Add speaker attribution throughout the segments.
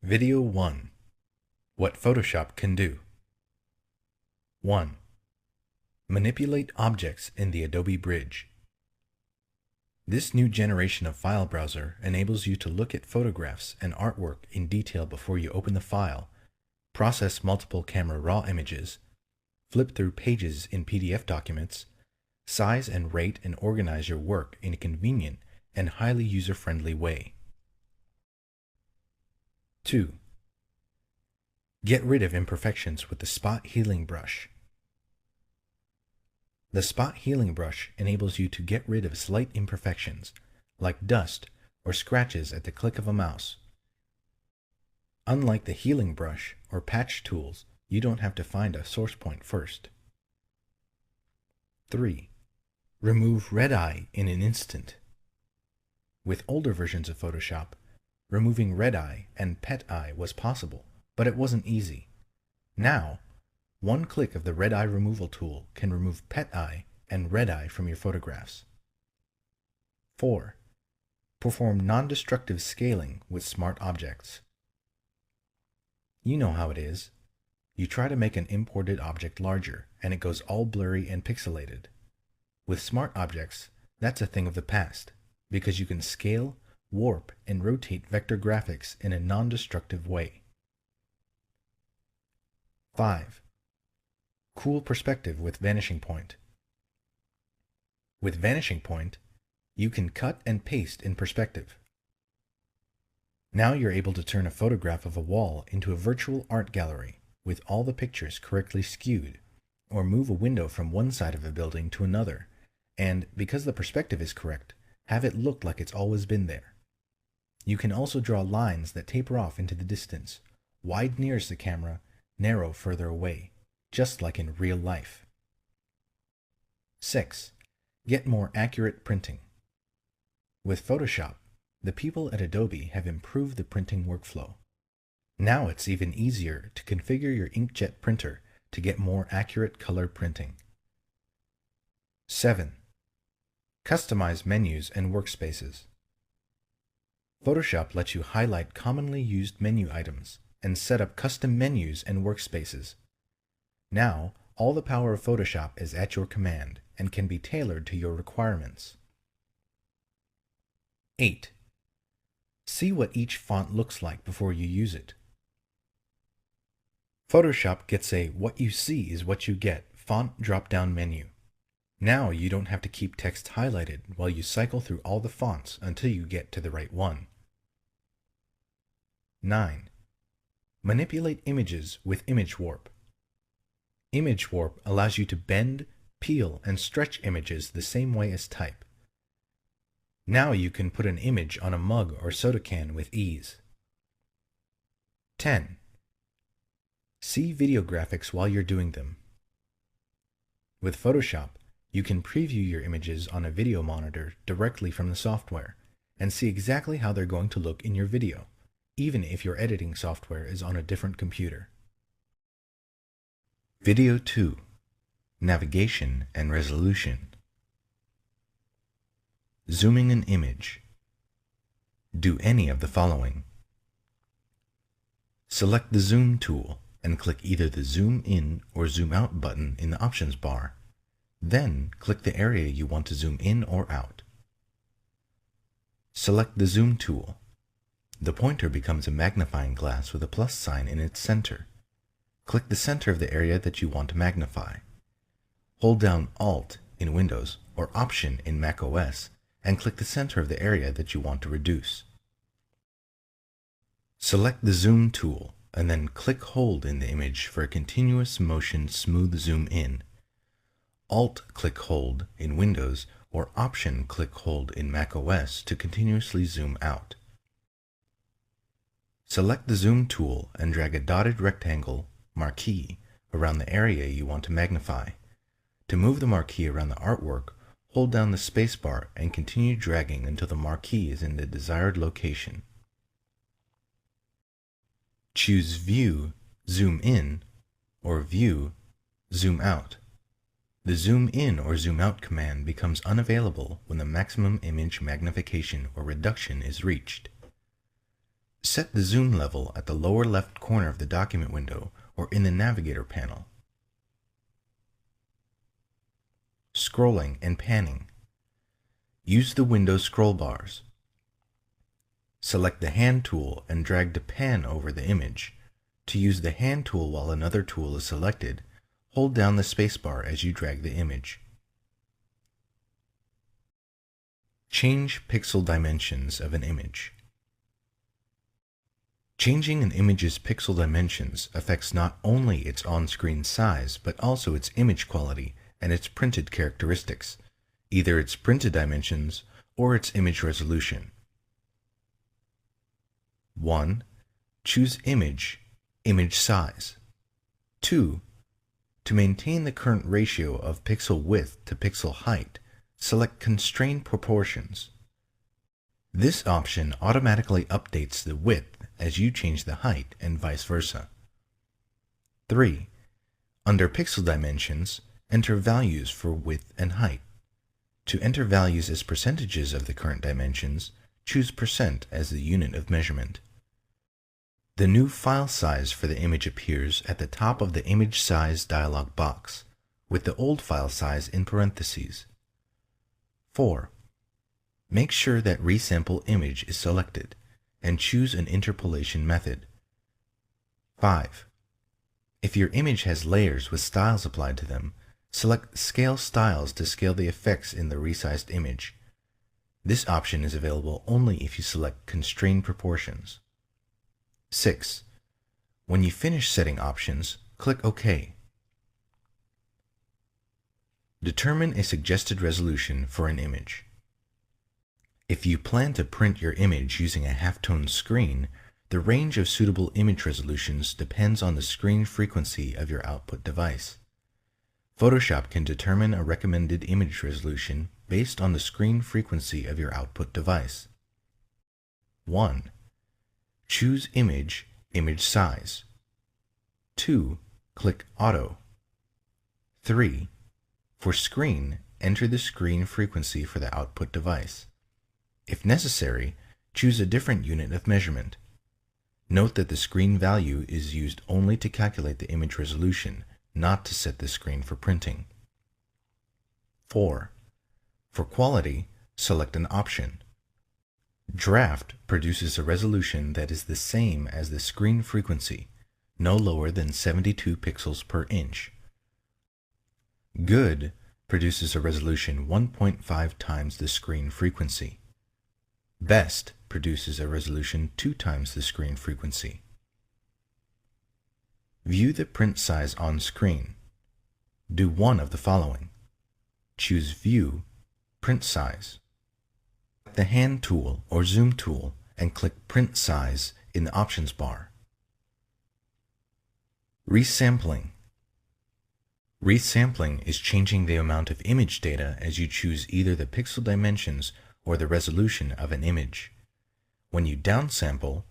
Speaker 1: Video 1. What Photoshop can do. 1. Manipulate objects in the Adobe Bridge. This new generation of file browser enables you to look at photographs and artwork in detail before you open the file, process multiple camera raw images, flip through pages in PDF documents, size and rate and organize your work in a convenient and highly user-friendly way. 2. Get rid of imperfections with the Spot Healing Brush. The Spot Healing Brush enables you to get rid of slight imperfections, like dust or scratches at the click of a mouse. Unlike the Healing Brush or Patch tools, you don't have to find a source point first. 3. Remove red eye in an instant. With older versions of Photoshop, removing red eye and pet eye was possible, but it wasn't easy. Now, one click of the red eye removal tool can remove pet eye and red eye from your photographs. 4. Perform non-destructive scaling with smart objects. You know how it is. You try to make an imported object larger, and it goes all blurry and pixelated. With smart objects, that's a thing of the past, because you can scale, warp, and rotate vector graphics in a non-destructive way. 5. Cool perspective with Vanishing Point. With Vanishing Point, you can cut and paste in perspective. Now you're able to turn a photograph of a wall into a virtual art gallery with all the pictures correctly skewed, or move a window from one side of a building to another, and, because the perspective is correct, have it look like it's always been there. You can also draw lines that taper off into the distance, wide nearest the camera, narrow further away, just like in real life. 6. Get more accurate printing. With Photoshop, the people at Adobe have improved the printing workflow. Now it's even easier to configure your inkjet printer to get more accurate color printing. 7. Customize menus and workspaces. Photoshop lets you highlight commonly used menu items and set up custom menus and workspaces. Now, all the power of Photoshop is at your command and can be tailored to your requirements. 8. See what each font looks like before you use it. Photoshop gets a "what you see is what you get" font drop-down menu. Now you don't have to keep text highlighted while you cycle through all the fonts until you get to the right one. 9. Manipulate images with Image Warp. Image Warp allows you to bend, peel, and stretch images the same way as type. Now you can put an image on a mug or soda can with ease. 10. See video graphics while you're doing them. With Photoshop, you can preview your images on a video monitor directly from the software and see exactly how they're going to look in your video, even if your editing software is on a different computer. Video 2. Navigation and Resolution. Zooming an image. Do any of the following. Select the Zoom tool and click either the Zoom In or Zoom Out button in the options bar. Then click the area you want to zoom in or out. Select the Zoom tool. The pointer becomes a magnifying glass with a plus sign in its center. Click the center of the area that you want to magnify. Hold down Alt in Windows or Option in macOS and click the center of the area that you want to reduce. Select the Zoom tool and then click-hold in the image for a continuous motion smooth zoom in. Alt-click-hold in Windows or Option-click-hold in macOS to continuously zoom out. Select the Zoom tool and drag a dotted rectangle marquee around the area you want to magnify. To move the marquee around the artwork, hold down the spacebar and continue dragging until the marquee is in the desired location. Choose View, Zoom In, or View, Zoom Out. The Zoom In or Zoom Out command becomes unavailable when the maximum image magnification or reduction is reached. Set the zoom level at the lower left corner of the document window or in the navigator panel. Scrolling and panning. Use the window scroll bars. Select the hand tool and drag the pan over the image. To use the hand tool while another tool is selected, hold down the spacebar as you drag the image. Change pixel dimensions of an image. Changing an image's pixel dimensions affects not only its on-screen size, but also its image quality and its printed characteristics, either its printed dimensions or its image resolution. 1. Choose Image, Image Size. 2. To maintain the current ratio of pixel width to pixel height, select Constrain Proportions. This option automatically updates the width as you change the height and vice versa. 3. Under Pixel Dimensions, enter values for width and height. To enter values as percentages of the current dimensions, choose % as the unit of measurement. The new file size for the image appears at the top of the Image Size dialog box, with the old file size in parentheses. 4. Make sure that Resample Image is selected, and choose an interpolation method. 5. If your image has layers with styles applied to them, select Scale Styles to scale the effects in the resized image. This option is available only if you select Constrain Proportions. 6. When you finish setting options, click OK. Determine a suggested resolution for an image. If you plan to print your image using a halftone screen, the range of suitable image resolutions depends on the screen frequency of your output device. Photoshop can determine a recommended image resolution based on the screen frequency of your output device. 1. Choose Image, Image Size. 2. Click Auto. 3. For Screen, enter the screen frequency for the output device. If necessary, choose a different unit of measurement. Note that the screen value is used only to calculate the image resolution, not to set the screen for printing. 4. For quality, select an option. Draft produces a resolution that is the same as the screen frequency, no lower than 72 pixels per inch. Good produces a resolution 1.5 times the screen frequency. Best produces a resolution 2 times the screen frequency. View the print size on screen. Do one of the following. Choose View, Print Size. Select the Hand tool or Zoom tool and click Print Size in the options bar. Resampling. Resampling is changing the amount of image data as you choose either the pixel dimensions or the resolution of an image. When you downsample,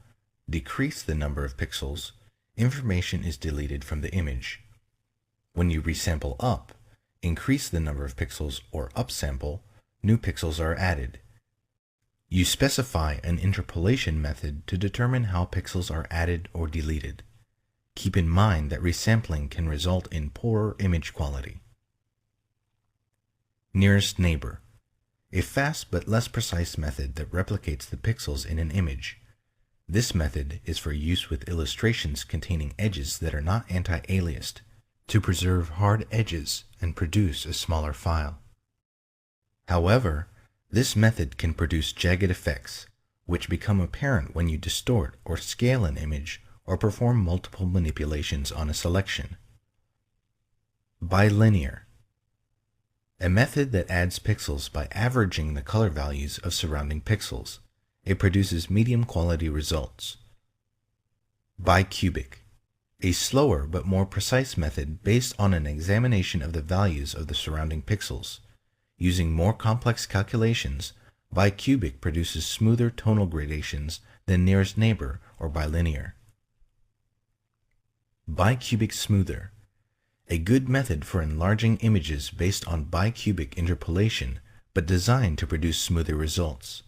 Speaker 1: decrease the number of pixels, information is deleted from the image. When you resample up, increase the number of pixels or upsample, new pixels are added. You specify an interpolation method to determine how pixels are added or deleted. Keep in mind that resampling can result in poorer image quality. Nearest neighbor. A fast but less precise method that replicates the pixels in an image. This method is for use with illustrations containing edges that are not anti-aliased, to preserve hard edges and produce a smaller file. However, this method can produce jagged effects, which become apparent when you distort or scale an image or perform multiple manipulations on a selection. Bilinear. A method that adds pixels by averaging the color values of surrounding pixels. It produces medium quality results. Bicubic. A slower but more precise method based on an examination of the values of the surrounding pixels. Using more complex calculations, bicubic produces smoother tonal gradations than nearest neighbor or bilinear. Bicubic smoother. A good method for enlarging images based on bicubic interpolation, but designed to produce smoother results.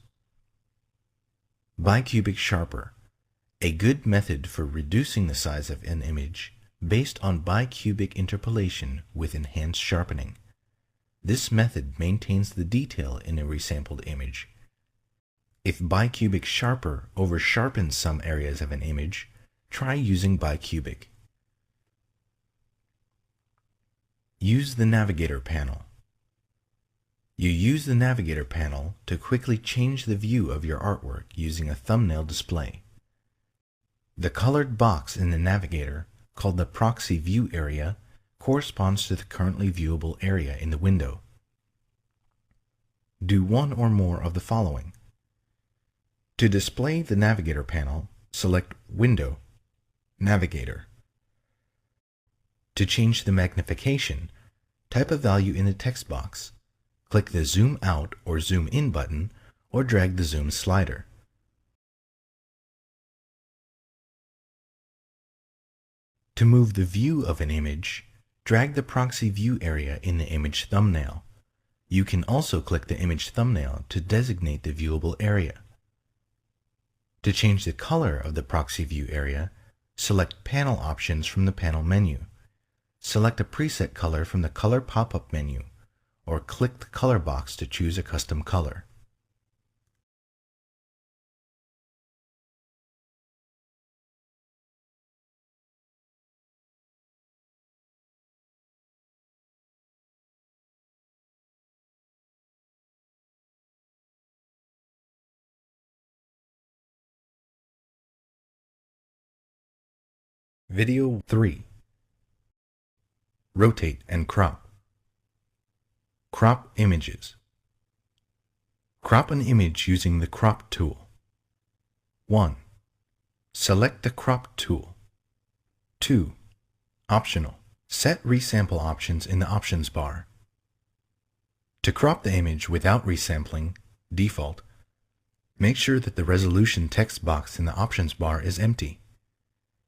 Speaker 1: Bicubic sharper. A good method for reducing the size of an image based on bicubic interpolation with enhanced sharpening. This method maintains the detail in a resampled image. If bicubic sharper over-sharpens some areas of an image, try using bicubic. Use the Navigator panel. You use the Navigator panel to quickly change the view of your artwork using a thumbnail display. The colored box in the Navigator, called the proxy view area, corresponds to the currently viewable area in the window. Do one or more of the following. To display the Navigator panel, select Window, Navigator. To change the magnification, type a value in the text box. Click the Zoom Out or Zoom In button, or drag the zoom slider. To move the view of an image, drag the proxy view area in the image thumbnail. You can also click the image thumbnail to designate the viewable area. To change the color of the proxy view area, select Panel Options from the panel menu. Select a preset color from the Color pop-up menu, or click the color box to choose a custom color. Video 3. Rotate and crop. Crop images. Crop an image using the Crop tool. 1. Select the Crop tool. 2. Optional. Set resample options in the options bar. To crop the image without resampling, default, make sure that the resolution text box in the options bar is empty.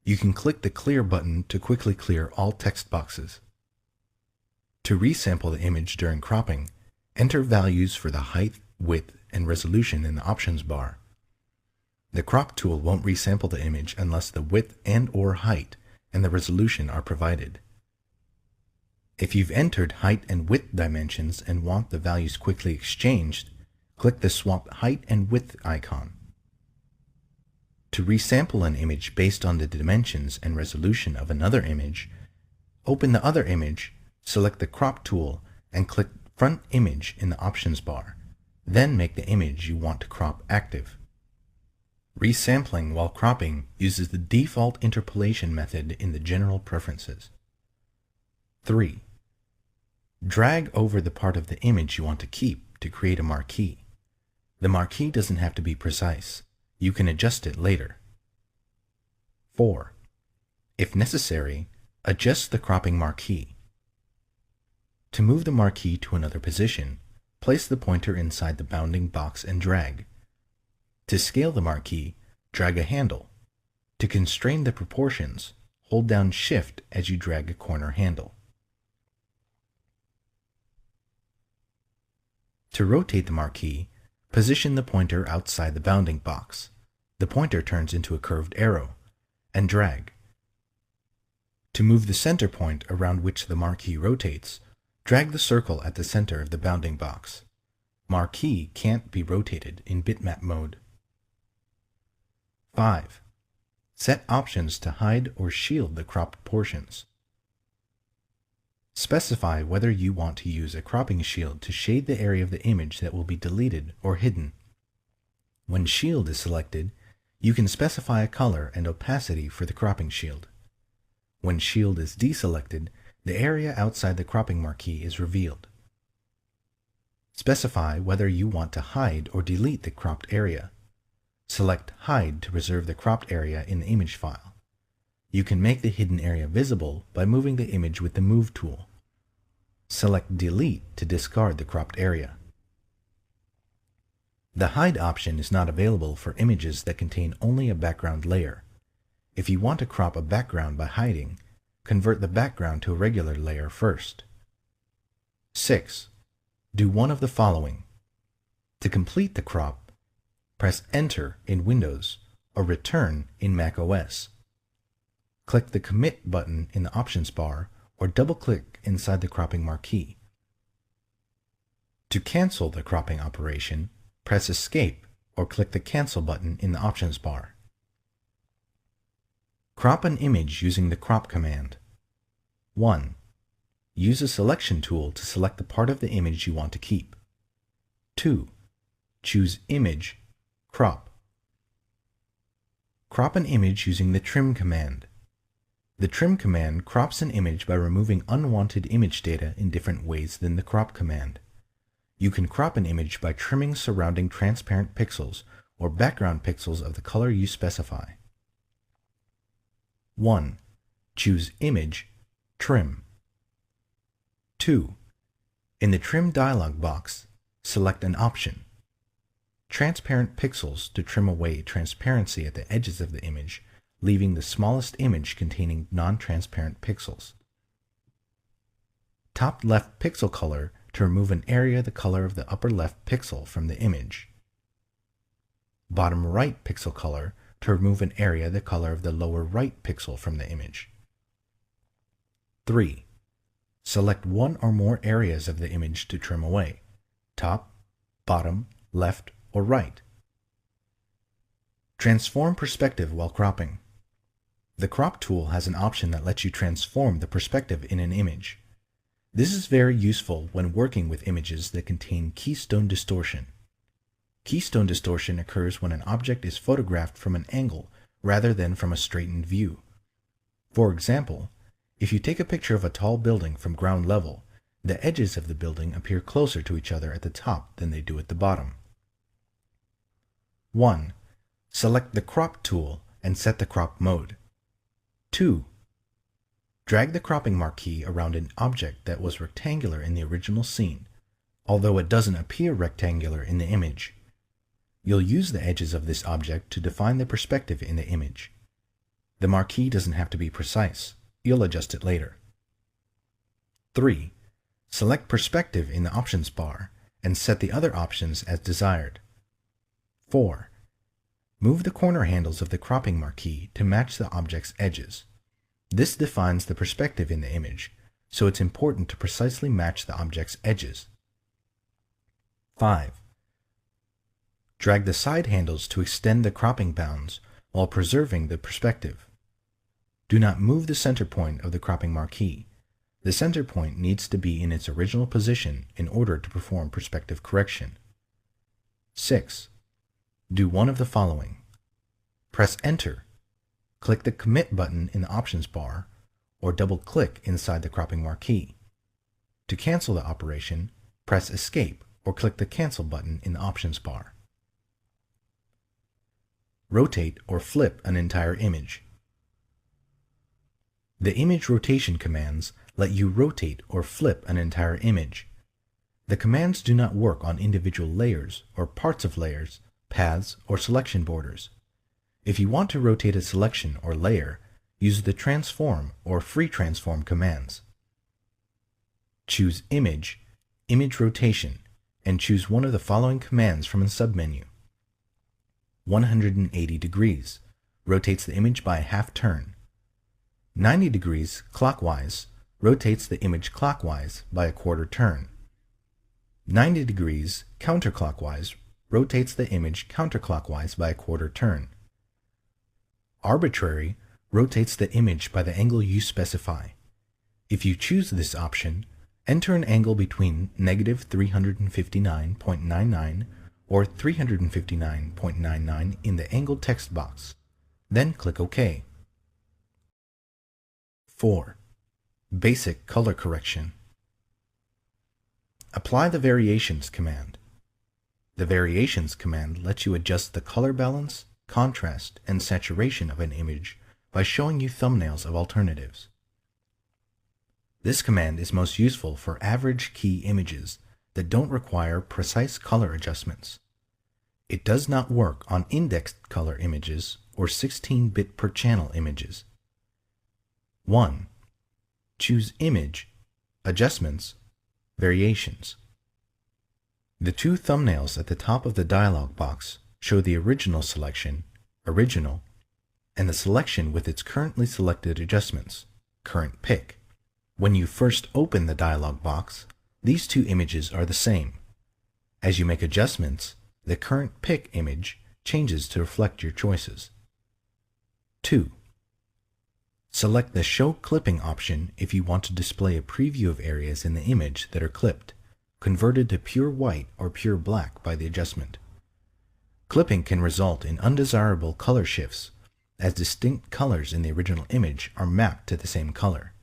Speaker 1: You can click the Clear button to quickly clear all text boxes. To resample the image during cropping, enter values for the height, width, and resolution in the options bar. The Crop tool won't resample the image unless the width and/or height and the resolution are provided. If you've entered height and width dimensions and want the values quickly exchanged, click the Swap Height and Width icon. To resample an image based on the dimensions and resolution of another image, open the other image, select the Crop tool, and click Front Image in the options bar. Then make the image you want to crop active. Resampling while cropping uses the default interpolation method in the General Preferences. 3. Drag over the part of the image you want to keep to create a marquee. The marquee doesn't have to be precise. You can adjust it later. 4. If necessary, adjust the cropping marquee. To move the marquee to another position, place the pointer inside the bounding box and drag. To scale the marquee, drag a handle. To constrain the proportions, hold down Shift as you drag a corner handle. To rotate the marquee, position the pointer outside the bounding box. The pointer turns into a curved arrow, and drag. To move the center point around which the marquee rotates, drag the circle at the center of the bounding box. Marquee can't be rotated in bitmap mode. 5. Set options to hide or shield the cropped portions. Specify whether you want to use a cropping shield to shade the area of the image that will be deleted or hidden. When Shield is selected, you can specify a color and opacity for the cropping shield. When Shield is deselected, the area outside the cropping marquee is revealed. Specify whether you want to hide or delete the cropped area. Select Hide to preserve the cropped area in the image file. You can make the hidden area visible by moving the image with the Move tool. Select Delete to discard the cropped area. The Hide option is not available for images that contain only a background layer. If you want to crop a background by hiding, convert the background to a regular layer first. 6. Do one of the following. To complete the crop, press Enter in Windows or return in macOS. Click the Commit button in the options bar or double-click inside the cropping marquee. To cancel the cropping operation, press Escape or click the Cancel button in the options bar. Crop an image using the Crop command. 1. Use a selection tool to select the part of the image you want to keep. 2. Choose Image, Crop. Crop an image using the Trim command. The Trim command crops an image by removing unwanted image data in different ways than the Crop command. You can crop an image by trimming surrounding transparent pixels or background pixels of the color you specify. 1. Choose Image, Trim. 2. In the Trim dialog box, select an option. Transparent pixels to trim away transparency at the edges of the image, leaving the smallest image containing non-transparent pixels. Top left pixel color to remove an area the color of the upper left pixel from the image. Bottom right pixel color to remove an area the color of the lower right pixel from the image. 3. Select one or more areas of the image to trim away: top, bottom, left, or right. Transform perspective while cropping. The Crop tool has an option that lets you transform the perspective in an image. This is very useful when working with images that contain keystone distortion. Keystone distortion occurs when an object is photographed from an angle rather than from a straightened view. For example, if you take a picture of a tall building from ground level, the edges of the building appear closer to each other at the top than they do at the bottom. 1. Select the Crop tool and set the crop mode. 2. Drag the cropping marquee around an object that was rectangular in the original scene, although it doesn't appear rectangular in the image. You'll use the edges of this object to define the perspective in the image. The marquee doesn't have to be precise. You'll adjust it later. 3. Select Perspective in the options bar and set the other options as desired. 4. Move the corner handles of the cropping marquee to match the object's edges. This defines the perspective in the image, so it's important to precisely match the object's edges. 5. Drag the side handles to extend the cropping bounds while preserving the perspective. Do not move the center point of the cropping marquee. The center point needs to be in its original position in order to perform perspective correction. 6. Do one of the following. Press Enter. Click the Commit button in the options bar, or double-click inside the cropping marquee. To cancel the operation, press Escape or click the Cancel button in the options bar. Rotate or flip an entire image. The image rotation commands let you rotate or flip an entire image. The commands do not work on individual layers or parts of layers, paths, or selection borders. If you want to rotate a selection or layer, use the Transform or Free Transform commands. Choose Image, Image Rotation, and choose one of the following commands from the submenu. 180 degrees rotates the image by a half turn. 90 degrees clockwise rotates the image clockwise by a quarter turn. 90 degrees counterclockwise rotates the image counterclockwise by a quarter turn. Arbitrary rotates the image by the angle you specify. If you choose this option, enter an angle between negative 359.99 or 359.99 in the angle text box. Then click OK. 4. Basic color correction. Apply the Variations command. The Variations command lets you adjust the color balance, contrast, and saturation of an image by showing you thumbnails of alternatives. This command is most useful for average key images that don't require precise color adjustments. It does not work on indexed color images or 16-bit per channel images. 1. Choose Image, Adjustments, Variations. The two thumbnails at the top of the dialog box show the original selection Original, and the selection with its currently selected adjustments, Current Pick. When you first open the dialog box, these two images are the same. As you make adjustments, the Current Pick image changes to reflect your choices. 2. Select the Show Clipping option if you want to display a preview of areas in the image that are clipped, converted to pure white or pure black by the adjustment. Clipping can result in undesirable color shifts, as distinct colors in the original image are mapped to the same color.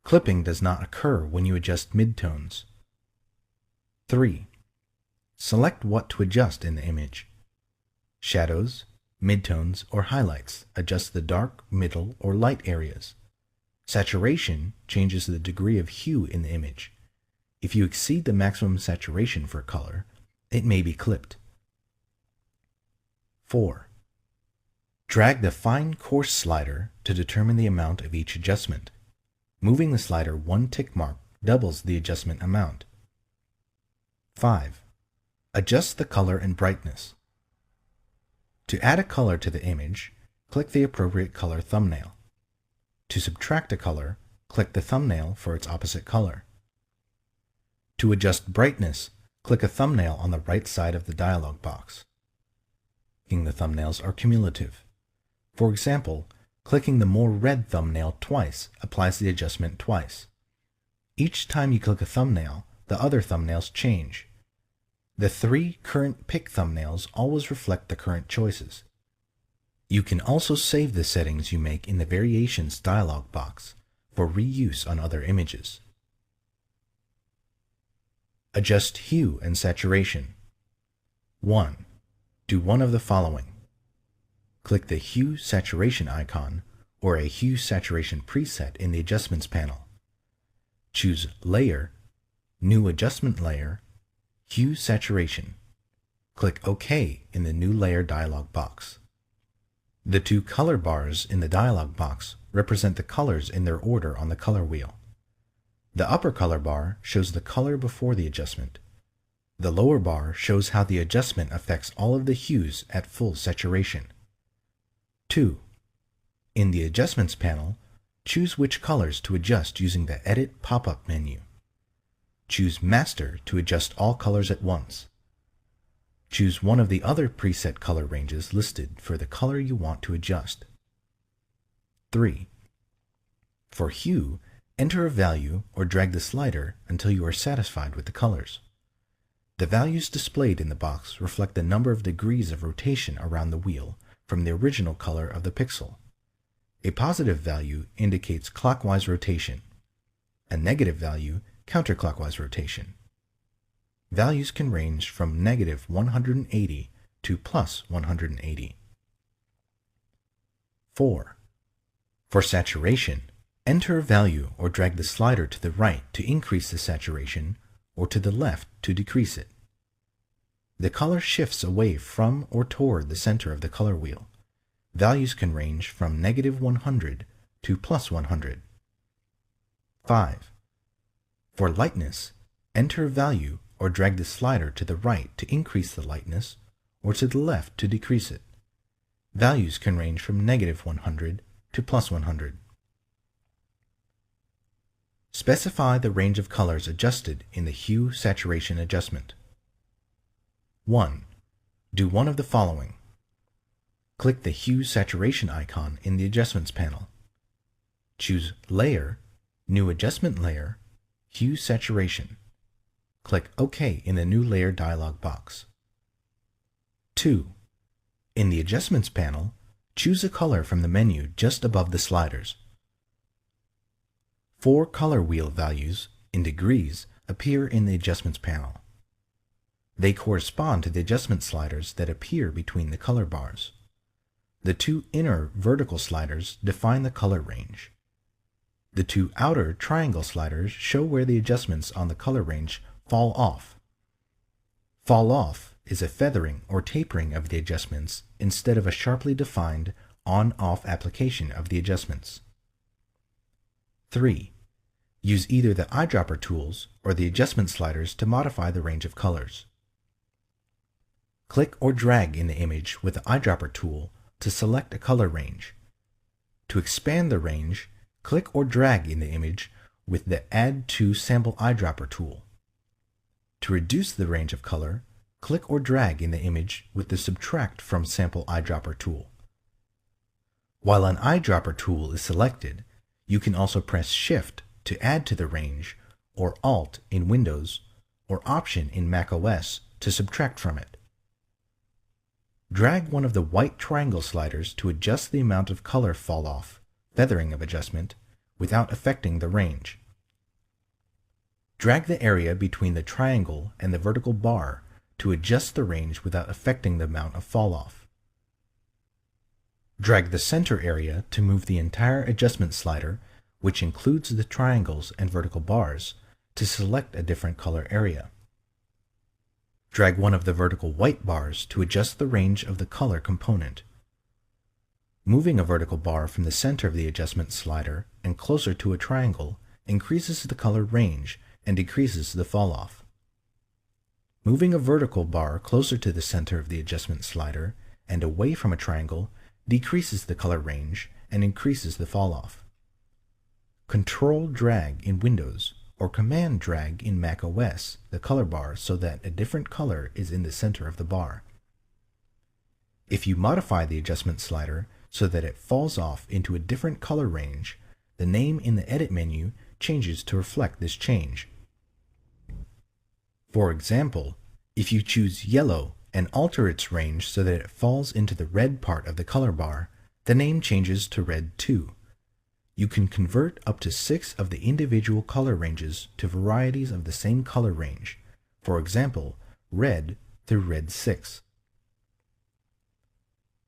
Speaker 1: Clipping does not occur when you adjust midtones. 3. Select what to adjust in the image. Shadows, midtones, or highlights adjust the dark, middle, or light areas. Saturation changes the degree of hue in the image. If you exceed the maximum saturation for a color, it may be clipped. 4. Drag the Fine Coarse slider to determine the amount of each adjustment. Moving the slider one tick mark doubles the adjustment amount. 5. Adjust the color and brightness. To add a color to the image, click the appropriate color thumbnail. To subtract a color, click the thumbnail for its opposite color. To adjust brightness, click a thumbnail on the right side of the dialog box. The thumbnails are cumulative. For example, clicking the More Red thumbnail twice applies the adjustment twice. Each time you click a thumbnail, the other thumbnails change. The 3 Current Pick thumbnails always reflect the current choices. You can also save the settings you make in the Variations dialog box for reuse on other images. Adjust hue and saturation. 1. Do one of the following. Click the Hue Saturation icon or a Hue Saturation preset in the Adjustments panel. Choose Layer, New Adjustment Layer, Hue Saturation. Click OK in the New Layer dialog box. The 2 color bars in the dialog box represent the colors in their order on the color wheel. The upper color bar shows the color before the adjustment. The lower bar shows how the adjustment affects all of the hues at full saturation. 2. In the Adjustments panel, choose which colors to adjust using the Edit pop-up menu. Choose Master to adjust all colors at once. Choose one of the other preset color ranges listed for the color you want to adjust. 3. For hue, enter a value or drag the slider until you are satisfied with the colors. The values displayed in the box reflect the number of degrees of rotation around the wheel from the original color of the pixel. A positive value indicates clockwise rotation. A negative value, counterclockwise rotation. Values can range from negative 180 to plus 180. 4. For saturation, enter a value or drag the slider to the right to increase the saturation or to the left to decrease it. The color shifts away from or toward the center of the color wheel. Values can range from negative 100 to plus 100. 5. For lightness, enter a value or drag the slider to the right to increase the lightness or to the left to decrease it. Values can range from negative 100 to plus 100. Specify the range of colors adjusted in the Hue Saturation adjustment. 1. Do one of the following. Click the Hue Saturation icon in the Adjustments panel. Choose Layer, New Adjustment Layer, Hue Saturation. Click OK in the New Layer dialog box. 2. In the Adjustments panel, choose a color from the menu just above the sliders. 4 color wheel values, in degrees, appear in the Adjustments panel. They correspond to the adjustment sliders that appear between the color bars. The 2 inner vertical sliders define the color range. The 2 outer triangle sliders show where the adjustments on the color range fall off. Fall off is a feathering or tapering of the adjustments instead of a sharply defined on-off application of the adjustments. 3. Use either the eyedropper tools or the adjustment sliders to modify the range of colors. click or drag in the image with the eyedropper tool to select a color range. To expand the range, click or drag in the image with the Add to Sample Eyedropper tool. To reduce the range of color, click or drag in the image with the Subtract from Sample Eyedropper tool. While an eyedropper tool is selected, you can also press Shift to add to the range, or Alt in Windows, or Option in macOS to subtract from it. Drag one of the white triangle sliders to adjust the amount of color fall off, feathering of adjustment, without affecting the range. Drag the area between the triangle and the vertical bar to adjust the range without affecting the amount of fall off. Drag the center area to move the entire adjustment slider, which includes the triangles and vertical bars, to select a different color area. Drag one of the vertical white bars to adjust the range of the color component. Moving a vertical bar from the center of the adjustment slider and closer to a triangle increases the color range and decreases the fall-off. Moving a vertical bar closer to the center of the adjustment slider and away from a triangle decreases the color range and increases the fall-off. Control drag in Windows or Command drag in macOS the color bar so that a different color is in the center of the bar. If you modify the adjustment slider so that it falls off into a different color range, the name in the Edit menu changes to reflect this change. For example, if you choose yellow and alter its range so that it falls into the red part of the color bar, the name changes to red 2. You can convert up to 6 of the individual color ranges to varieties of the same color range, for example, red through red 6.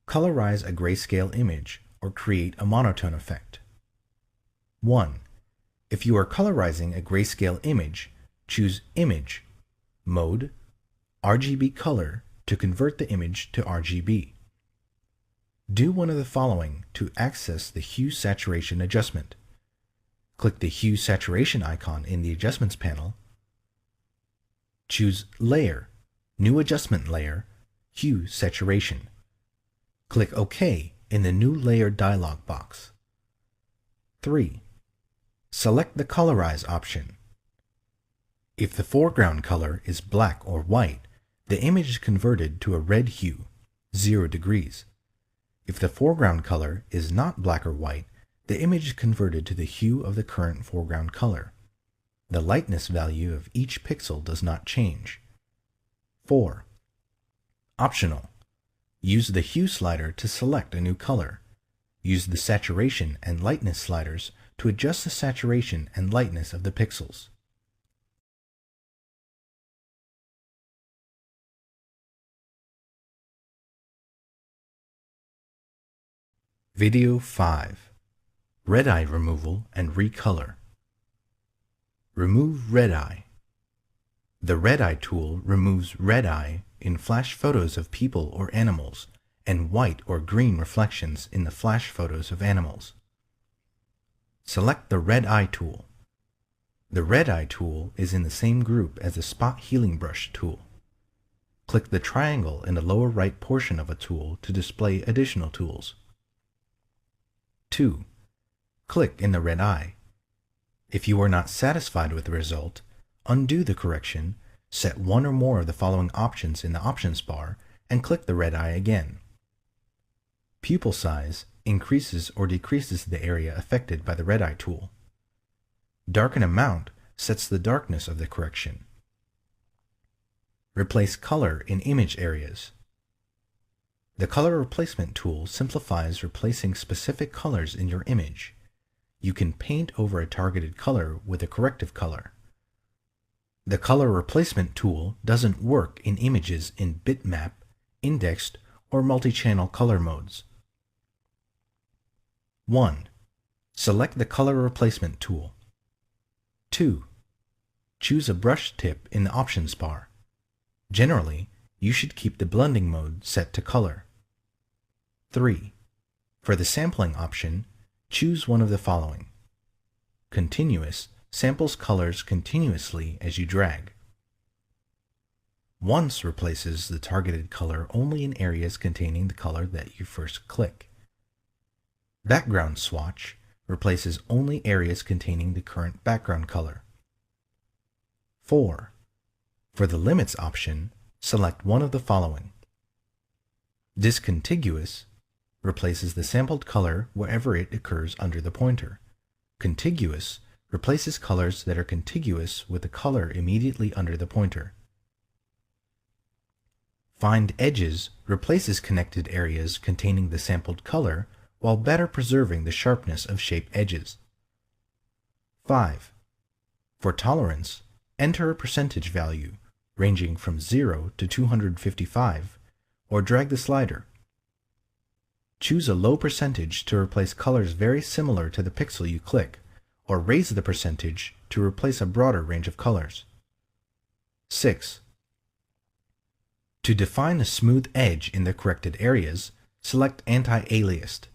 Speaker 1: Colorize a grayscale image or create a monotone effect. 1. If you are colorizing a grayscale image, choose Image, Mode, RGB Color to convert the image to RGB. Do one of the following to access the Hue Saturation adjustment. Click the Hue Saturation icon in the Adjustments panel. Choose Layer, New Adjustment Layer, Hue Saturation. Click OK in the New Layer dialog box. 3. Select the Colorize option. If the foreground color is black or white, the image is converted to a red hue, 0 degrees. If the foreground color is not black or white, the image is converted to the hue of the current foreground color. The lightness value of each pixel does not change. 4. Optional. Use the Hue slider to select a new color. Use the Saturation and Lightness sliders to adjust the saturation and lightness of the pixels. Video 5. Red eye removal and recolor. Remove red eye. The red eye tool removes red eye in flash photos of people or animals and white or green reflections in the flash photos of animals. Select the red eye tool. The red eye tool is in the same group as the spot healing brush tool. Click the triangle in the lower right portion of a tool to display additional tools. 2. Click in the red eye. If you are not satisfied with the result, undo the correction, set one or more of the following options in the options bar, and click the red eye again. Pupil size increases or decreases the area affected by the red eye tool. Darken amount sets the darkness of the correction. Replace color in image areas. The Color Replacement tool simplifies replacing specific colors in your image. You can paint over a targeted color with a corrective color. The Color Replacement tool doesn't work in images in bitmap, indexed, or multi-channel color modes. 1. Select the Color Replacement tool. 2. Choose a brush tip in the options bar. Generally, you should keep the blending mode set to color. 3. For the sampling option, choose one of the following. Continuous samples colors continuously as you drag. Once replaces the targeted color only in areas containing the color that you first click. Background swatch replaces only areas containing the current background color. 4. For the limits option, select one of the following. Discontiguous replaces the sampled color wherever it occurs under the pointer. Contiguous replaces colors that are contiguous with the color immediately under the pointer. Find edges replaces connected areas containing the sampled color while better preserving the sharpness of shape edges. 5. For tolerance, enter a percentage value ranging from 0 to 255 or drag the slider. Choose a low percentage to replace colors very similar to the pixel you click, or raise the percentage to replace a broader range of colors. 6. To define a smooth edge in the corrected areas, select Anti-Aliased.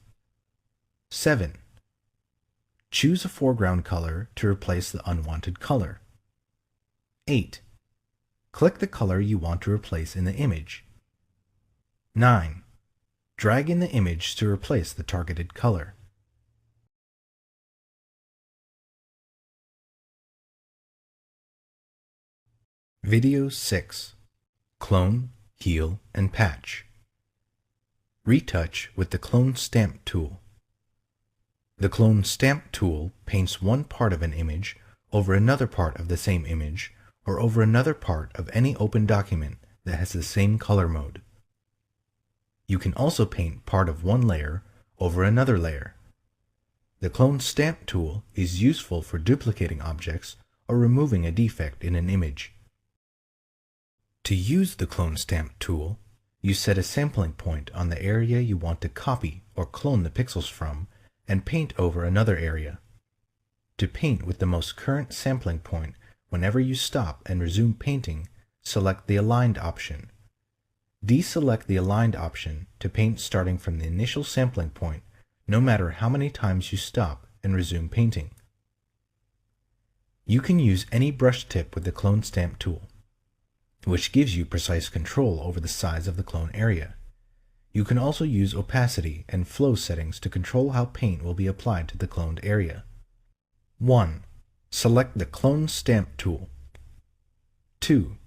Speaker 1: 7. Choose a foreground color to replace the unwanted color. 8. Click the color you want to replace in the image. 9. Drag in the image to replace the targeted color. Video 6. Clone, Heal, and Patch. Retouch with the Clone Stamp tool. The Clone Stamp tool paints one part of an image over another part of the same image or over another part of any open document that has the same color mode. You can also paint part of one layer over another layer. The Clone Stamp tool is useful for duplicating objects or removing a defect in an image. To use the Clone Stamp tool, you set a sampling point on the area you want to copy or clone the pixels from and paint over another area. To paint with the most current sampling point, whenever you stop and resume painting, select the Aligned option. Deselect the Aligned option to paint starting from the initial sampling point, no matter how many times you stop and resume painting. You can use any brush tip with the Clone Stamp tool, which gives you precise control over the size of the clone area. You can also use opacity and flow settings to control how paint will be applied to the cloned area. 1. Select the Clone Stamp tool. 2.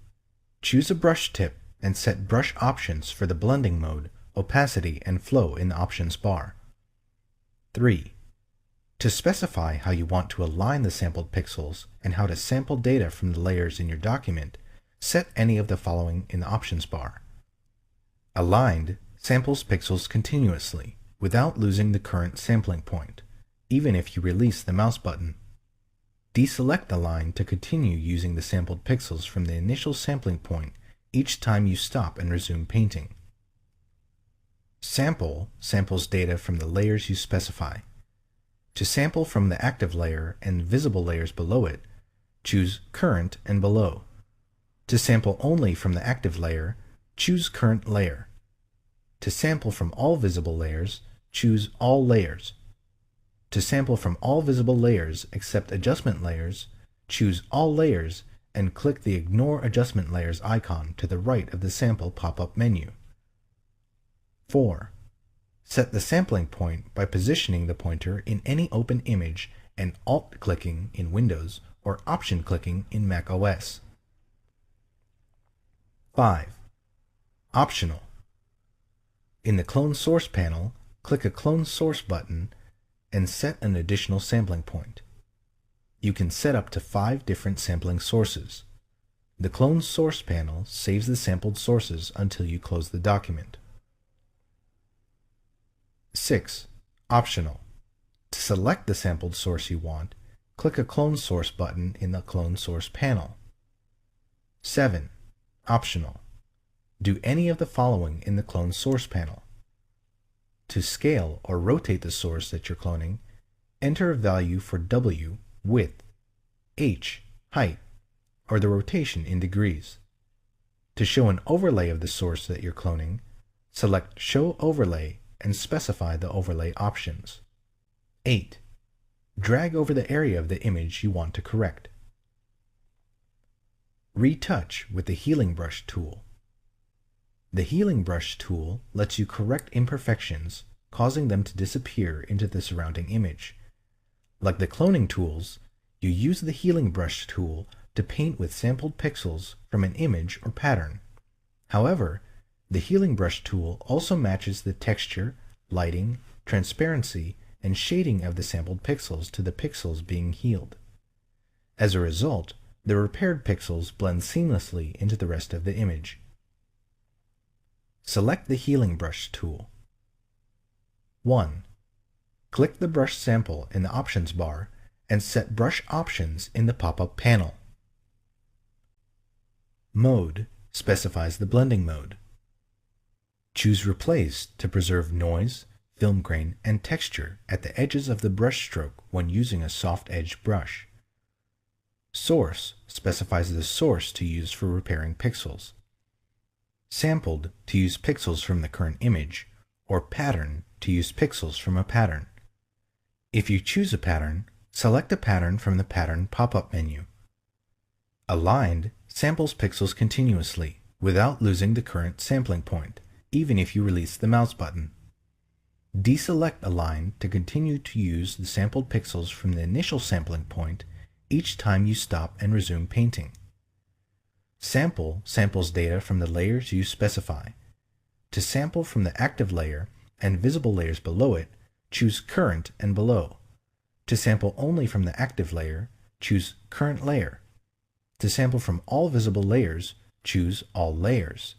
Speaker 1: Choose a brush tip and set brush options for the blending mode, opacity, and flow in the options bar. 3. To specify how you want to align the sampled pixels and how to sample data from the layers in your document, set any of the following in the options bar. Aligned samples pixels continuously without losing the current sampling point, even if you release the mouse button. Deselect the line to continue using the sampled pixels from the initial sampling point each time you stop and resume painting. Sample samples data from the layers you specify. To sample from the active layer and visible layers below it, choose Current and Below. To sample only from the active layer, choose Current Layer. To sample from all visible layers, choose All Layers. To sample from all visible layers except adjustment layers, choose All Layers and click the Ignore Adjustment Layers icon to the right of the Sample pop-up menu. 4. Set the sampling point by positioning the pointer in any open image and Alt-clicking in Windows or Option-clicking in Mac OS. 5. Optional. In the Clone Source panel, click a Clone Source button and set an additional sampling point. You can set up to 5 different sampling sources. The Clone Source panel saves the sampled sources until you close the document. 6. Optional. To select the sampled source you want, click a Clone Source button in the Clone Source panel. 7. Optional. Do any of the following in the Clone Source panel. To scale or rotate the source that you're cloning, enter a value for W, width, H, height, or the rotation in degrees. To show an overlay of the source that you're cloning, select Show Overlay and specify the overlay options. 8. Drag over the area of the image you want to correct. Retouch with the Healing Brush tool. The Healing Brush tool lets you correct imperfections, causing them to disappear into the surrounding image. Like the cloning tools, you use the Healing Brush tool to paint with sampled pixels from an image or pattern. However, the Healing Brush tool also matches the texture, lighting, transparency, and shading of the sampled pixels to the pixels being healed. As a result, the repaired pixels blend seamlessly into the rest of the image. Select the Healing Brush tool. 1. Click the brush sample in the options bar and set brush options in the pop-up panel. Mode specifies the blending mode. Choose Replace to preserve noise, film grain, and texture at the edges of the brush stroke when using a soft-edged brush. Source specifies the source to use for repairing pixels. Sampled to use pixels from the current image, or Pattern to use pixels from a pattern. If you choose a pattern, select a pattern from the Pattern pop-up menu. Aligned samples pixels continuously without losing the current sampling point, even if you release the mouse button. Deselect Align to continue to use the sampled pixels from the initial sampling point each time you stop and resume painting. Sample samples data from the layers you specify. To sample from the active layer and visible layers below it, choose Current and Below. To sample only from the active layer, choose Current Layer. To sample from all visible layers, choose All Layers.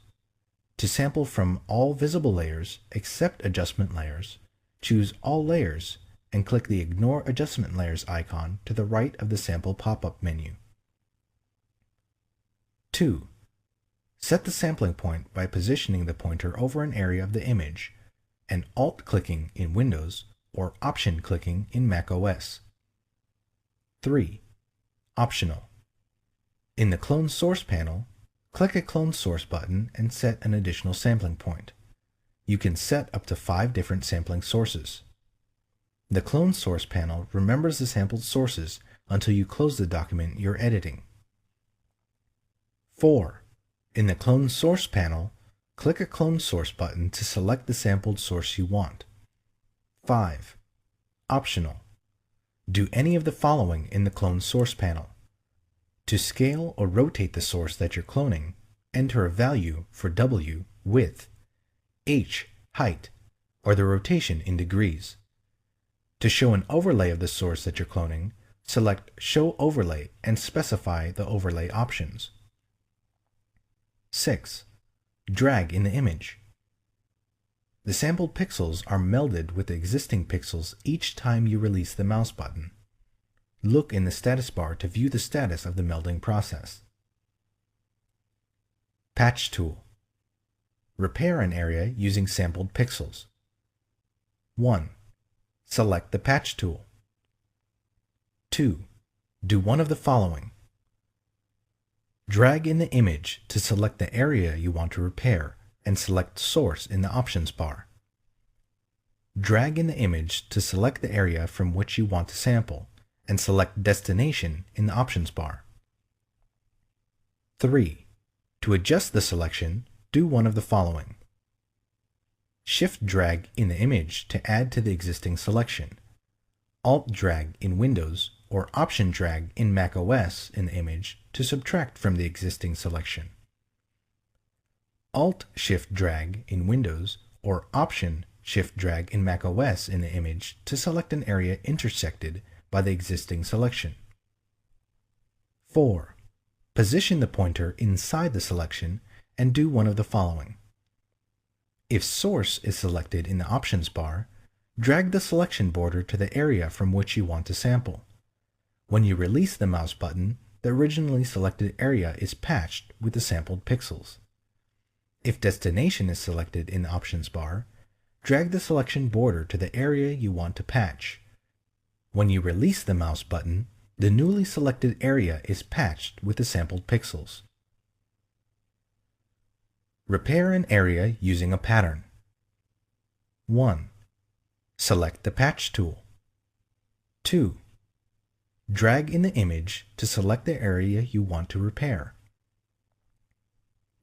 Speaker 1: To sample from all visible layers except adjustment layers, choose All Layers and click the Ignore Adjustment Layers icon to the right of the sample pop-up menu. 2. Set the sampling point by positioning the pointer over an area of the image and Alt-clicking in Windows or Option-clicking in macOS. 3. Optional. In the Clone Source panel, click a Clone Source button and set an additional sampling point. You can set up to 5 different sampling sources. The Clone Source panel remembers the sampled sources until you close the document you're editing. 4. In the Clone Source panel, click a Clone Source button to select the sampled source you want. 5. Optional. Do any of the following in the Clone Source panel. To scale or rotate the source that you're cloning, enter a value for W, width, H, height, or the rotation in degrees. To show an overlay of the source that you're cloning, select Show Overlay and specify the overlay options. 6. Drag in the image. The sampled pixels are melded with the existing pixels each time you release the mouse button. Look in the status bar to view the status of the melding process. Patch tool. Repair an area using sampled pixels. 1. Select the Patch tool. 2. Do one of the following. Drag in the image to select the area you want to repair and select Source in the options bar. Drag in the image to select the area from which you want to sample and select Destination in the options bar. 3. To adjust the selection, do one of the following. Shift drag in the image to add to the existing selection. Alt drag in Windows or Option drag in macOS in the image to subtract from the existing selection. Alt shift drag in Windows or Option shift drag in macOS in the image to select an area intersected by the existing selection. 4. Position the pointer inside the selection and do one of the following. If Source is selected in the options bar, drag the selection border to the area from which you want to sample. When you release the mouse button, the originally selected area is patched with the sampled pixels. If Destination is selected in the options bar, drag the selection border to the area you want to patch. When you release the mouse button, the newly selected area is patched with the sampled pixels. Repair an area using a pattern. 1. Select the Patch tool. 2. Drag in the image to select the area you want to repair.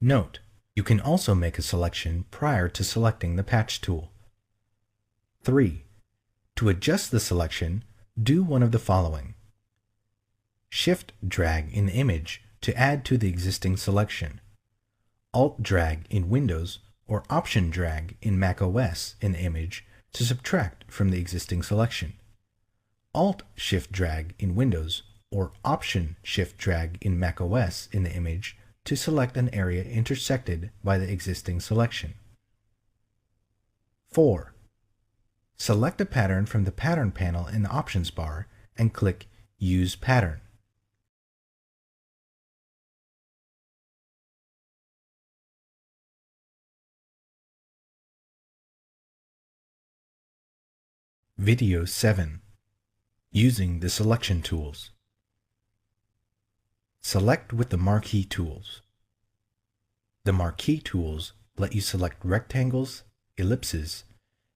Speaker 1: Note, you can also make a selection prior to selecting the patch tool. 3. To adjust the selection, do one of the following. Shift-drag in image to add to the existing selection. Alt-drag in Windows or Option-drag in macOS in the image to subtract from the existing selection. Alt-shift-drag in Windows or Option-shift-drag in macOS in the image to select an area intersected by the existing selection. 4. Select a pattern from the Pattern panel in the Options bar and click Use Pattern. Video 7. Using the selection tools. Select with the marquee tools. The marquee tools let you select rectangles, ellipses,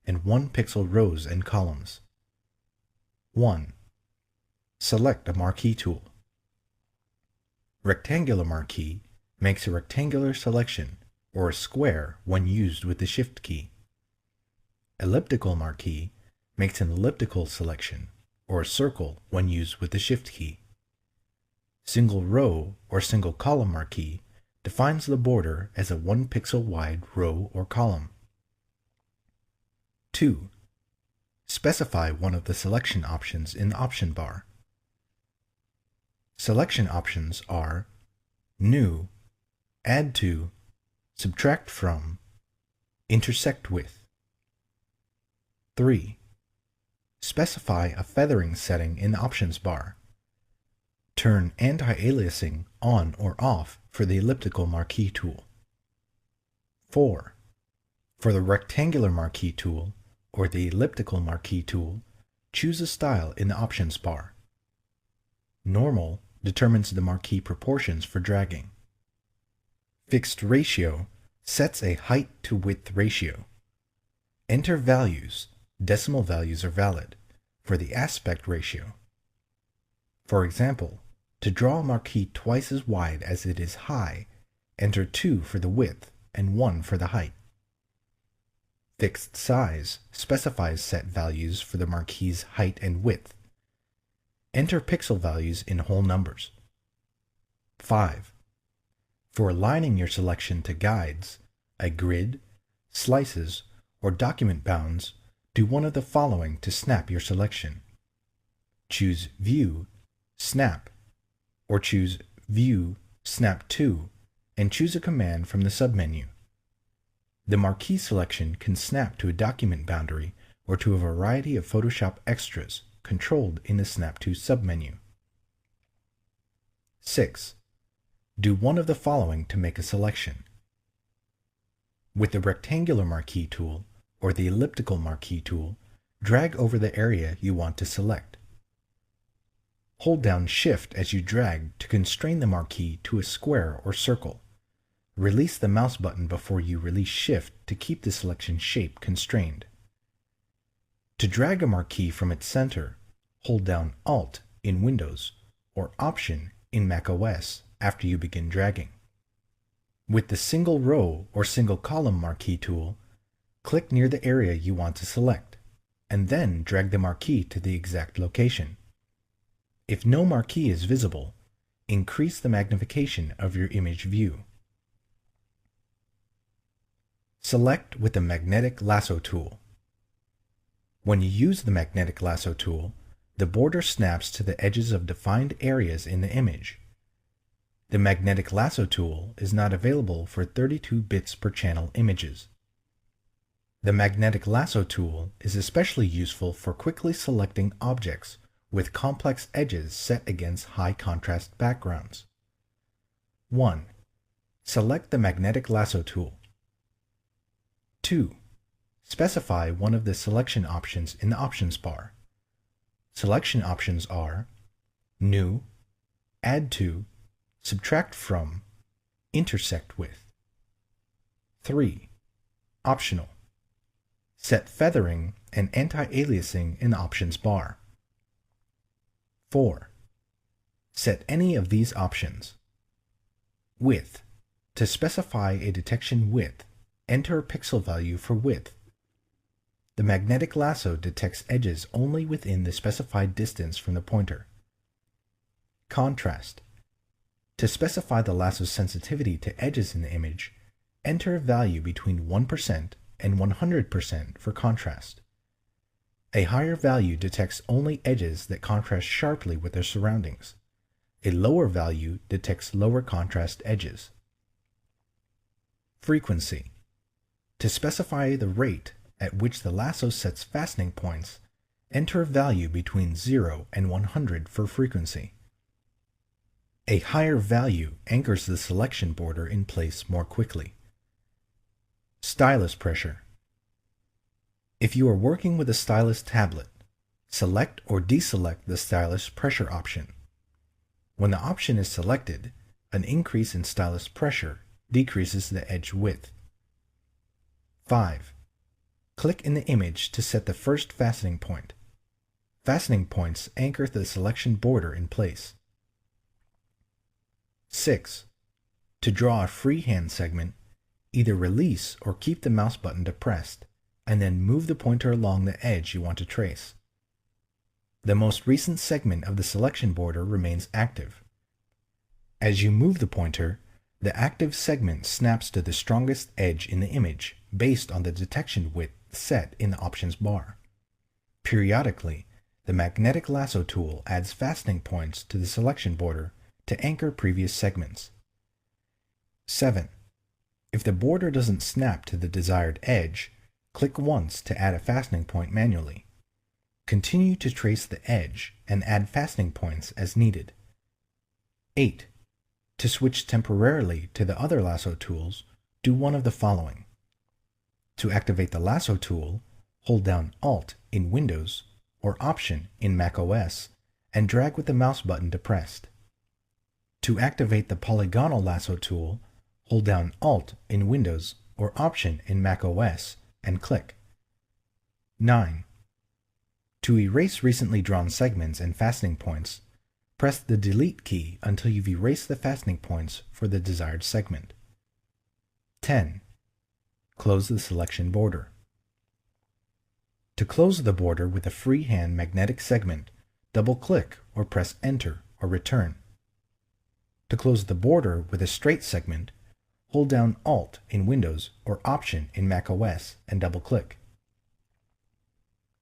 Speaker 1: and 1-pixel rows and columns. 1. Select a marquee tool. Rectangular marquee makes a rectangular selection or a square when used with the Shift key. Elliptical marquee makes an elliptical selection or a circle when used with the Shift key. Single row or single column marquee defines the border as a 1-pixel wide row or column. 2. Specify one of the selection options in the option bar. Selection options are New, Add to, Subtract from, Intersect with. 3. Specify a feathering setting in the options bar. Turn anti-aliasing on or off for the elliptical marquee tool. 4. For the rectangular marquee tool or the elliptical marquee tool, choose a style in the options bar. Normal determines the marquee proportions for dragging. Fixed ratio sets a height to width ratio. Enter values, decimal values are valid, for the aspect ratio. For example, to draw a marquee twice as wide as it is high, enter 2 for the width and 1 for the height. Fixed size specifies set values for the marquee's height and width. Enter pixel values in whole numbers. 5. For aligning your selection to guides, a grid, slices, or document bounds, do one of the following to snap your selection. Choose View, Snap, or choose View, Snap to, and choose a command from the submenu. The marquee selection can snap to a document boundary or to a variety of Photoshop extras controlled in the Snap to submenu. 6. Do one of the following to make a selection. With the rectangular marquee tool or the elliptical marquee tool, drag over the area you want to select. Hold down Shift as you drag to constrain the marquee to a square or circle. Release the mouse button before you release Shift to keep the selection shape constrained. To drag a marquee from its center, hold down Alt in Windows or Option in macOS after you begin dragging. With the single row or single column marquee tool, click near the area you want to select, and then drag the marquee to the exact location. If no marquee is visible, increase the magnification of your image view. Select with the Magnetic Lasso tool. When you use the Magnetic Lasso tool, the border snaps to the edges of defined areas in the image. The Magnetic Lasso tool is not available for 32 bits per channel images. The Magnetic Lasso tool is especially useful for quickly selecting objects with complex edges set against high contrast backgrounds. 1. Select the Magnetic Lasso tool. 2. Specify one of the selection options in the options bar. Selection options are New, Add to, Subtract from, Intersect with. 3. Optional. Set feathering and anti-aliasing in the options bar. 4. Set any of these options. Width, To specify a detection width, enter a pixel value for width. The magnetic lasso detects edges only within the specified distance from the pointer. Contrast. To specify the lasso's sensitivity to edges in the image, enter a value between 1% and 100% for contrast. A higher value detects only edges that contrast sharply with their surroundings. A lower value detects lower contrast edges. Frequency. To specify the rate at which the lasso sets fastening points, enter a value between 0 and 100 for frequency. A higher value anchors the selection border in place more quickly. Stylus pressure. If you are working with a stylus tablet, select or deselect the stylus pressure option. When the option is selected, an increase in stylus pressure decreases the edge width. 5. Click in the image to set the first fastening point. Fastening points anchor the selection border in place. 6. To draw a freehand segment, either release or keep the mouse button depressed, and then move the pointer along the edge you want to trace. The most recent segment of the selection border remains active. As you move the pointer, the active segment snaps to the strongest edge in the image based on the detection width set in the options bar. Periodically, the magnetic lasso tool adds fastening points to the selection border to anchor previous segments. 7. If the border doesn't snap to the desired edge, click once to add a fastening point manually. Continue to trace the edge and add fastening points as needed. 8. To switch temporarily to the other lasso tools, do one of the following. To activate the lasso tool, hold down Alt in Windows or Option in macOS and drag with the mouse button depressed. To activate the polygonal lasso tool, hold down Alt in Windows or Option in macOS and click. 9. To erase recently drawn segments and fastening points, press the Delete key until you've erased the fastening points for the desired segment. 10. Close the selection border. To close the border with a freehand magnetic segment, double-click or press Enter or Return. To close the border with a straight segment, hold down Alt in Windows or Option in macOS and double-click.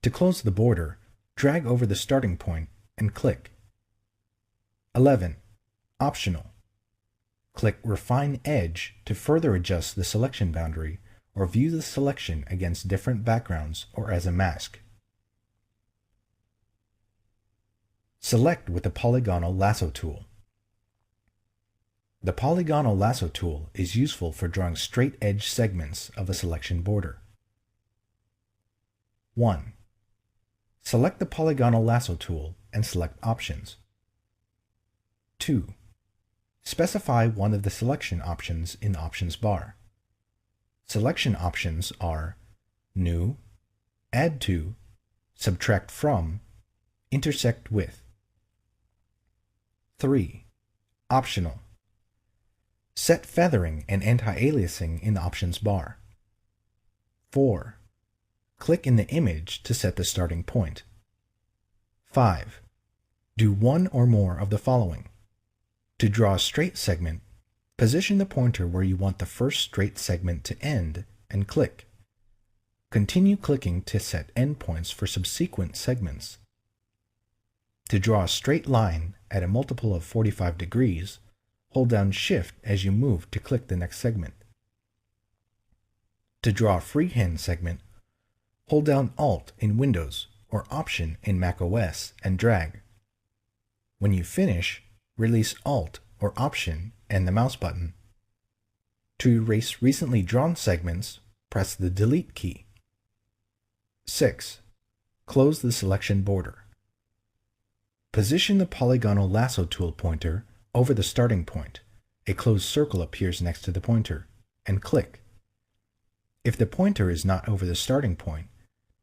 Speaker 1: To close the border, drag over the starting point and click. 11. Optional. Click Refine Edge to further adjust the selection boundary or view the selection against different backgrounds or as a mask. Select with the polygonal lasso tool. The polygonal lasso tool is useful for drawing straight edge segments of a selection border. 1. Select the polygonal lasso tool and select Options. 2. Specify one of the selection options in the options bar. Selection options are New, Add to, Subtract from, Intersect with. 3. Optional. Set feathering and anti-aliasing in the options bar. 4. Click in the image to set the starting point. 5. Do one or more of the following. To draw a straight segment, position the pointer where you want the first straight segment to end and click. Continue clicking to set endpoints for subsequent segments. To draw a straight line at a multiple of 45 degrees, hold down Shift as you move to click the next segment. To draw a freehand segment, hold down Alt in Windows or Option in macOS and drag. When you finish, release Alt or Option and the mouse button. To erase recently drawn segments, press the Delete key. 6. Close the selection border. Position the polygonal lasso tool pointer over the starting point. A closed circle appears next to the pointer, and click. If the pointer is not over the starting point,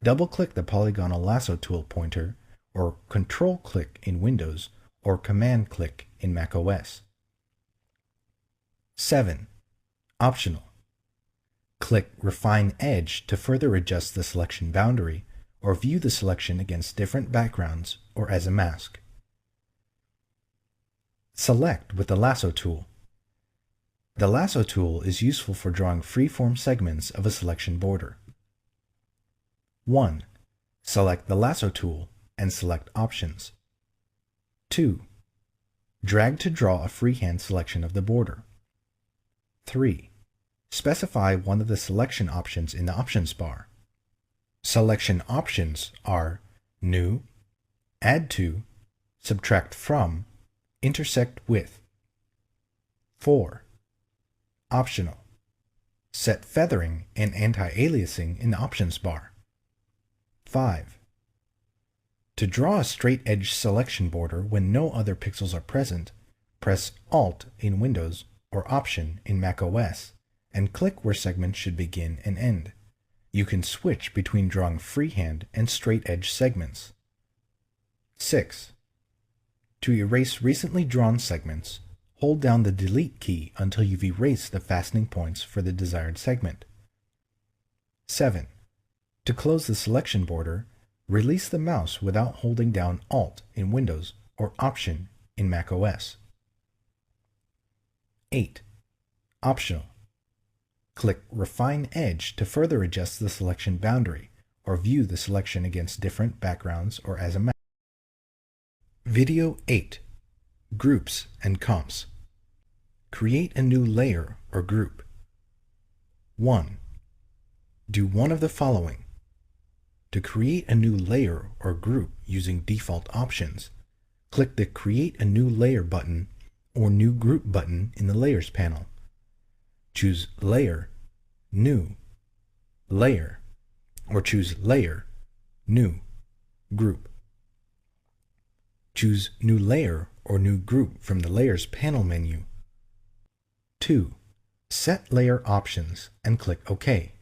Speaker 1: double-click the polygonal lasso tool pointer or Control-click in Windows or Command-click in macOS. 7. Optional. Click Refine Edge to further adjust the selection boundary or view the selection against different backgrounds or as a mask. Select with the Lasso tool. The Lasso tool is useful for drawing free-form segments of a selection border. 1. Select the Lasso tool and select Options. 2. Drag to draw a freehand selection of the border. 3. Specify one of the selection options in the options bar. Selection options are New, Add to, Subtract from, Intersect with. 4. Optional. Set feathering and anti-aliasing in the options bar. 5. To draw a straight edge selection border when no other pixels are present, press Alt in Windows or Option in macOS and click where segments should begin and end. You can switch between drawing freehand and straight edge segments. 6. To erase recently drawn segments, hold down the Delete key until you've erased the fastening points for the desired segment. 7. To close the selection border, release the mouse without holding down Alt in Windows or Option in macOS. 8. Optional. Click Refine Edge to further adjust the selection boundary or view the selection against different backgrounds or as a mask. Video 8. Groups and Comps. Create a new layer or group. 1. Do one of the following. To create a new layer or group using default options, click the Create a New Layer button or New Group button in the Layers panel. Choose Layer, New, Layer, or choose Layer, New, Group. Choose New Layer or New Group from the Layers panel menu. 2. Set Layer Options and click OK.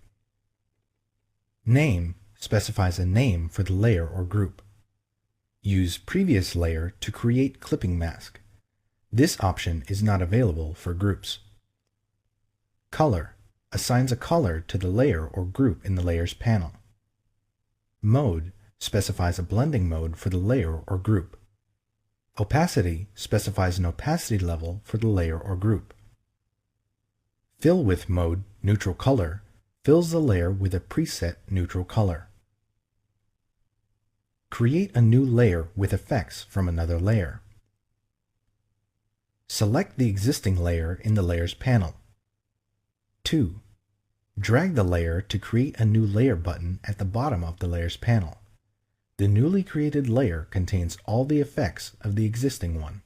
Speaker 1: Name specifies a name for the layer or group. Use Previous Layer to create clipping mask. This option is not available for groups. Color assigns a color to the layer or group in the Layers panel. Mode specifies a blending mode for the layer or group. Opacity specifies an opacity level for the layer or group. Fill with mode, neutral color, fills the layer with a preset neutral color. Create a new layer with effects from another layer. Select the existing layer in the Layers panel. 2. Drag the layer to create a new layer button at the bottom of the Layers panel. The newly created layer contains all the effects of the existing one.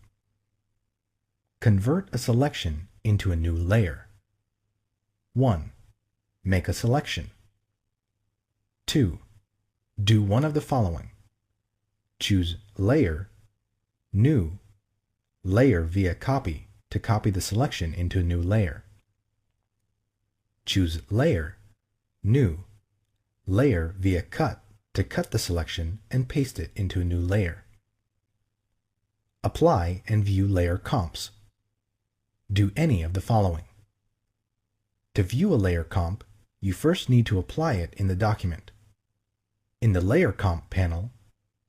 Speaker 1: Convert a selection into a new layer. 1. Make a selection. 2. Do one of the following. Choose Layer, New, Layer via Copy to copy the selection into a new layer. Choose Layer, New, Layer via Cut to cut the selection and paste it into a new layer. Apply and view layer comps. Do any of the following. To view a layer comp, you first need to apply it in the document. In the Layer Comp panel,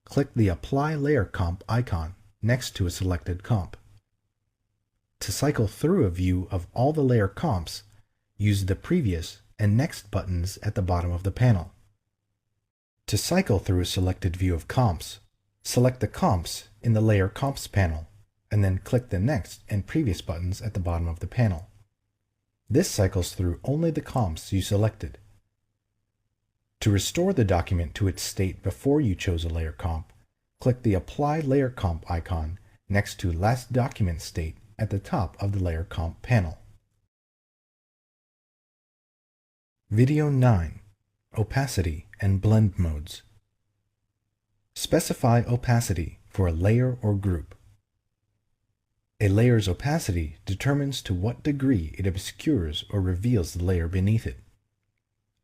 Speaker 1: click the Apply Layer Comp icon next to a selected comp. To cycle through a view of all the layer comps, use the Previous and Next buttons at the bottom of the panel. To cycle through a selected view of comps, select the comps in the Layer Comps panel, and then click the Next and Previous buttons at the bottom of the panel. This cycles through only the comps you selected. To restore the document to its state before you chose a layer comp, click the Apply Layer Comp icon next to Last Document State at the top of the Layer Comp panel. Video 9. Opacity and Blend Modes. Specify opacity for a layer or group. A layer's opacity determines to what degree it obscures or reveals the layer beneath it.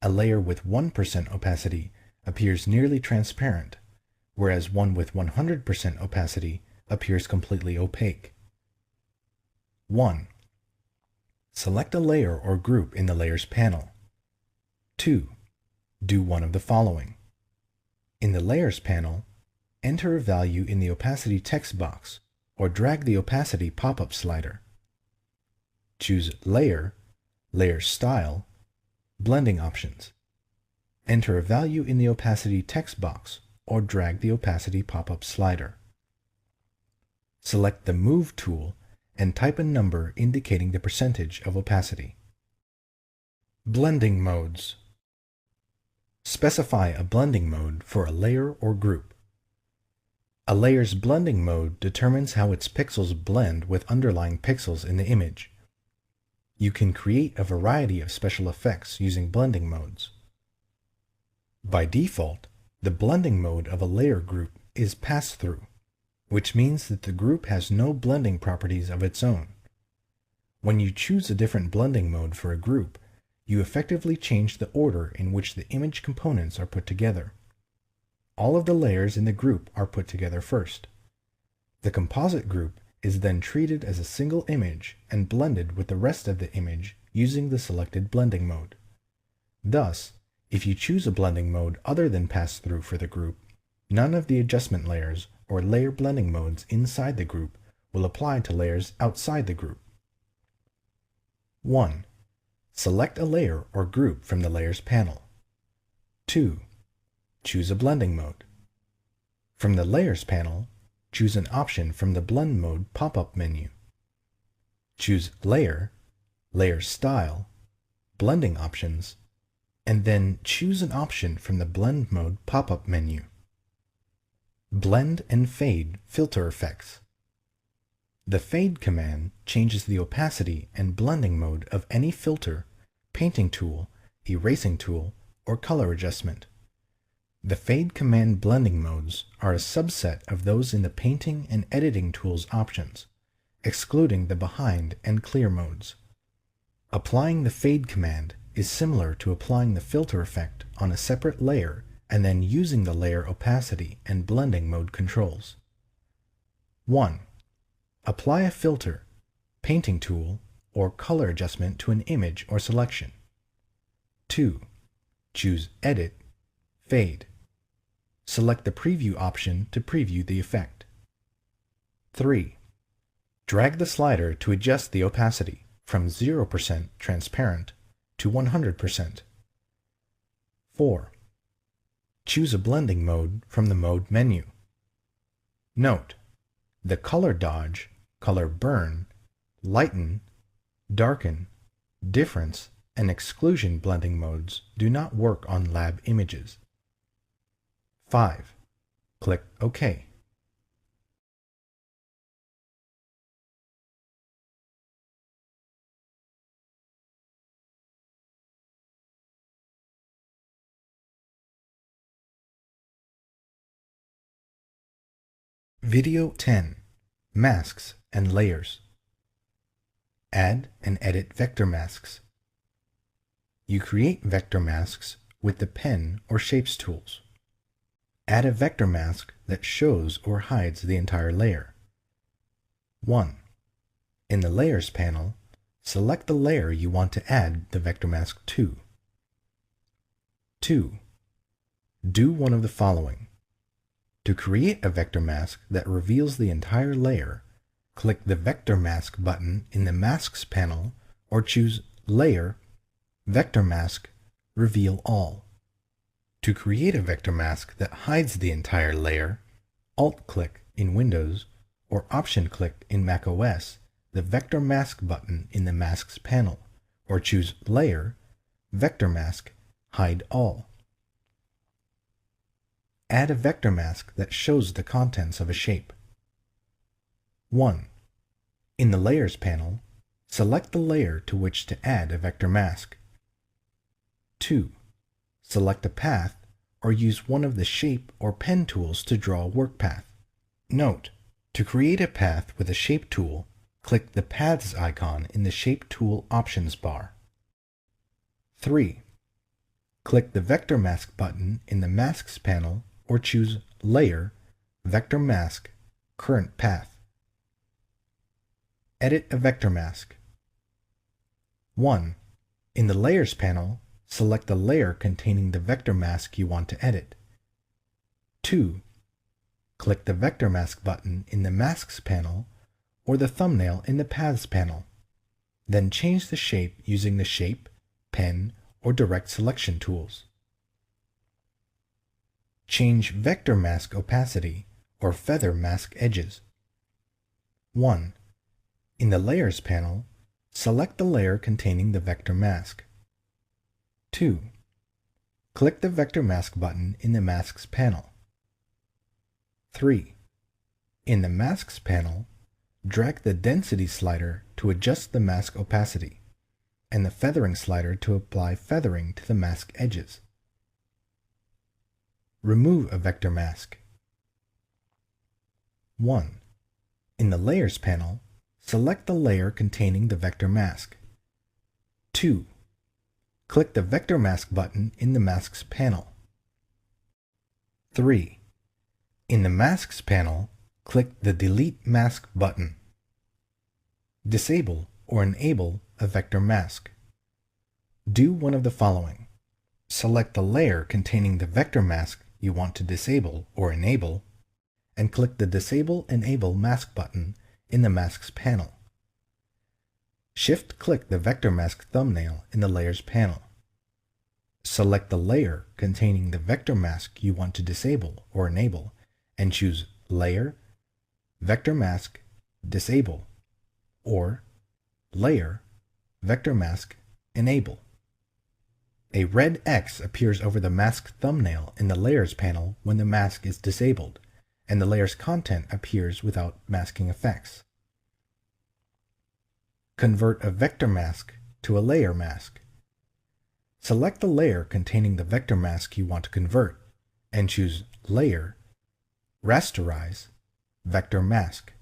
Speaker 1: A layer with 1% opacity appears nearly transparent, whereas one with 100% opacity appears completely opaque. 1. Select a layer or group in the Layers panel. 2. Do one of the following. In the Layers panel, enter a value in the opacity text box or drag the opacity pop-up slider. Choose Layer, Layer Style, Blending Options. Enter a value in the opacity text box or drag the opacity pop-up slider. Select the Move tool and type a number indicating the percentage of opacity. Blending modes. Specify a blending mode for a layer or group. A layer's blending mode determines how its pixels blend with underlying pixels in the image. You can create a variety of special effects using blending modes. By default, the blending mode of a layer group is pass-through, which means that the group has no blending properties of its own. When you choose a different blending mode for a group, you effectively change the order in which the image components are put together. All of the layers in the group are put together first. The composite group is then treated as a single image and blended with the rest of the image using the selected blending mode. Thus, if you choose a blending mode other than pass-through for the group, none of the adjustment layers or layer blending modes inside the group will apply to layers outside the group. 1. Select a layer or group from the Layers panel. 2. Choose a blending mode. From the Layers panel, choose an option from the Blend Mode pop-up menu. Choose Layer, Layer Style, Blending Options, and then choose an option from the Blend Mode pop-up menu. Blend and Fade filter effects. The Fade command changes the opacity and blending mode of any filter, painting tool, erasing tool, or color adjustment. The Fade command blending modes are a subset of those in the painting and editing tools options, excluding the behind and clear modes. Applying the Fade command is similar to applying the filter effect on a separate layer and then using the layer opacity and blending mode controls. 1. Apply a filter, painting tool, or color adjustment to an image or selection. 2. Choose Edit, Fade. Select the Preview option to preview the effect. 3. Drag the slider to adjust the opacity from 0% transparent to 100%. 4. Choose a blending mode from the Mode menu. Note: the Color Dodge, Color Burn, Lighten, Darken, Difference, and Exclusion blending modes do not work on lab images. 5. Click OK. Video 10. Masks and Layers. Add and edit vector masks. You create vector masks with the Pen or Shapes tools. Add a vector mask that shows or hides the entire layer. 1. In the Layers panel, select the layer you want to add the vector mask to. 2. Do one of the following. To create a vector mask that reveals the entire layer, click the Vector Mask button in the Masks panel or choose Layer, Vector Mask, Reveal All. To create a vector mask that hides the entire layer, Alt-click in Windows or Option-click in macOS the Vector Mask button in the Masks panel or choose Layer, Vector Mask, Hide All. Add a vector mask that shows the contents of a shape. 1. In the Layers panel, select the layer to which to add a vector mask. 2. Select a path or use one of the Shape or Pen tools to draw a work path. Note: to create a path with a Shape tool, click the Paths icon in the Shape Tool Options bar. 3. Click the Vector Mask button in the Masks panel or choose Layer, Vector Mask, Current Path. Edit a vector mask. 1. In the Layers panel, select the layer containing the vector mask you want to edit. 2. Click the Vector Mask button in the Masks panel or the thumbnail in the Paths panel. Then change the shape using the Shape, Pen, or Direct Selection tools. Change Vector Mask opacity or feather mask edges. 1. In the Layers panel, select the layer containing the vector mask. 2. Click the Vector Mask button in the Masks panel. 3. In the Masks panel, drag the Density slider to adjust the mask opacity, and the Feathering slider to apply feathering to the mask edges. Remove a vector mask. 1. In the Layers panel, select the layer containing the vector mask. 2. Click the Vector Mask button in the Masks panel. 3. In the Masks panel, click the Delete Mask button. Disable or enable a vector mask. Do one of the following. Select the layer containing the vector mask you want to disable or enable, and click the Disable Enable Mask button in the Masks panel. Shift-click the vector mask thumbnail in the Layers panel. Select the layer containing the vector mask you want to disable or enable, and choose Layer, Vector Mask, Disable, or Layer, Vector Mask, Enable. A red X appears over the mask thumbnail in the Layers panel when the mask is disabled, and the layer's content appears without masking effects. Convert a vector mask to a layer mask. Select the layer containing the vector mask you want to convert, and choose Layer, Rasterize, Vector Mask.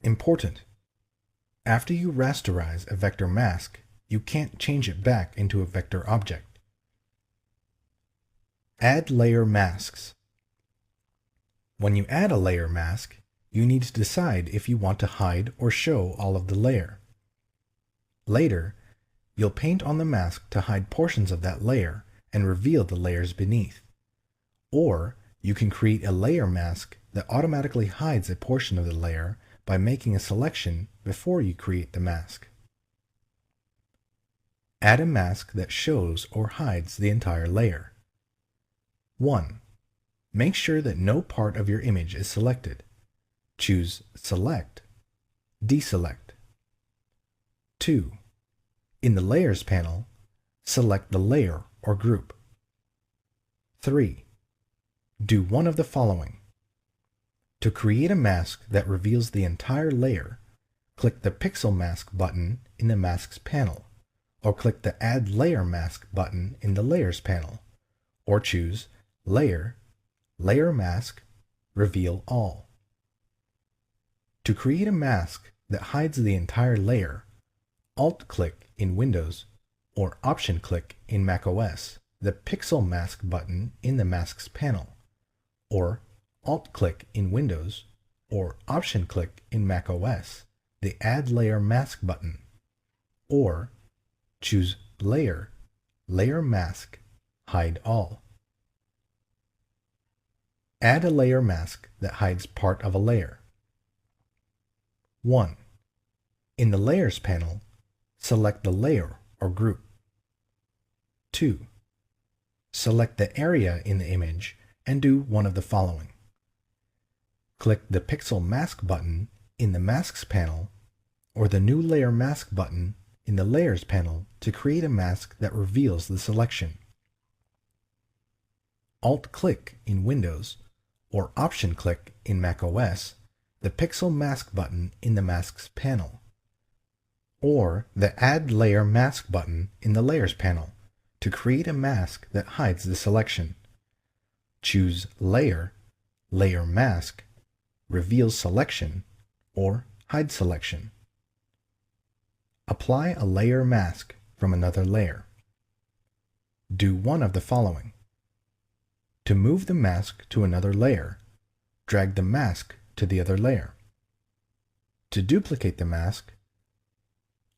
Speaker 1: Important: after you rasterize a vector mask, you can't change it back into a vector object. Add layer masks. When you add a layer mask, you need to decide if you want to hide or show all of the layer. Later, you'll paint on the mask to hide portions of that layer and reveal the layers beneath. Or you can create a layer mask that automatically hides a portion of the layer by making a selection before you create the mask. Add a mask that shows or hides the entire layer. 1. Make sure that no part of your image is selected. Choose Select, Deselect. 2. In the Layers panel, select the layer or group. 3. Do one of the following. To create a mask that reveals the entire layer, click the Pixel Mask button in the Masks panel, or click the Add Layer Mask button in the Layers panel, or choose Layer, Layer Mask, Reveal All. To create a mask that hides the entire layer, Alt-click in Windows or Option-click in macOS the Pixel Mask button in the Masks panel, or Alt-click in Windows or Option-click in macOS the Add Layer Mask button, or choose Layer, Layer Mask, Hide All. Add a layer mask that hides part of a layer. 1. In the Layers panel, select the layer or group. 2. Select the area in the image and do one of the following. Click the Pixel Mask button in the Masks panel or the New Layer Mask button in the Layers panel to create a mask that reveals the selection. Alt-click in Windows or Option-click in macOS the Pixel Mask button in the Masks panel, or the Add Layer Mask button in the Layers panel to create a mask that hides the selection. Choose Layer, Layer Mask, Reveal Selection, or Hide Selection. Apply a layer mask from another layer. Do one of the following. To move the mask to another layer, drag the mask to the other layer. To duplicate the mask,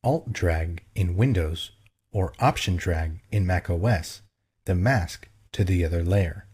Speaker 1: Alt-drag in Windows or Option-drag in macOS the mask to the other layer.